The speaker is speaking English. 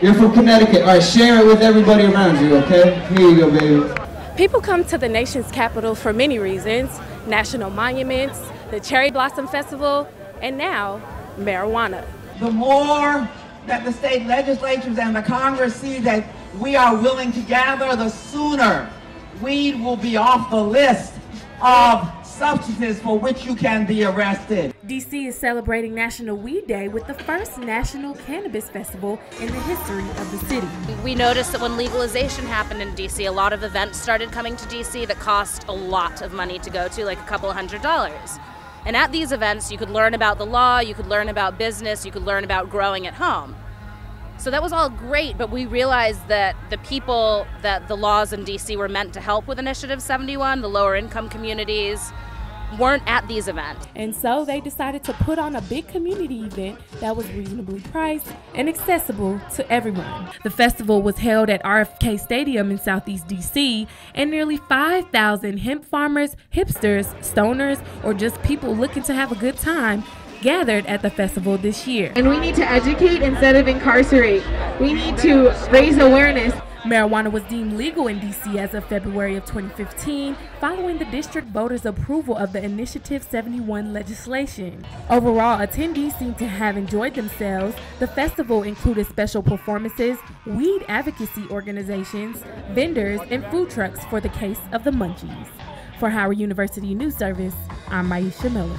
You're from Connecticut. All right, share it with everybody around you, okay? Here you go, baby. People come to the nation's capital for many reasons: national monuments, the Cherry Blossom Festival, and now marijuana. The more that the state legislatures and the Congress see that we are willing to gather, the sooner weed will be off the list of substances for which you can be arrested. DC is celebrating National Weed Day with the first national cannabis festival in the history of the city. We noticed that when legalization happened in DC, a lot of events started coming to DC that cost a lot of money to go to, like a couple $100s. And at these events, you could learn about the law, you could learn about business, you could learn about growing at home. So that was all great, but we realized that the people that the laws in DC were meant to help with Initiative 71, the lower income communities, weren't at these events. And so they decided to put on a big community event that was reasonably priced and accessible to everyone. The festival was held at RFK Stadium in Southeast DC, and nearly 5,000 hemp farmers, hipsters, stoners, or just people looking to have a good time gathered at the festival this year. And we need to educate instead of incarcerate. We need to raise awareness. Marijuana was deemed legal in DC as of February of 2015, following the district voters' approval of the Initiative 71 legislation. Overall, attendees seem to have enjoyed themselves. The festival included special performances, weed advocacy organizations, vendors, and food trucks for the case of the munchies. For Howard University News Service, I'm Maisha Miller.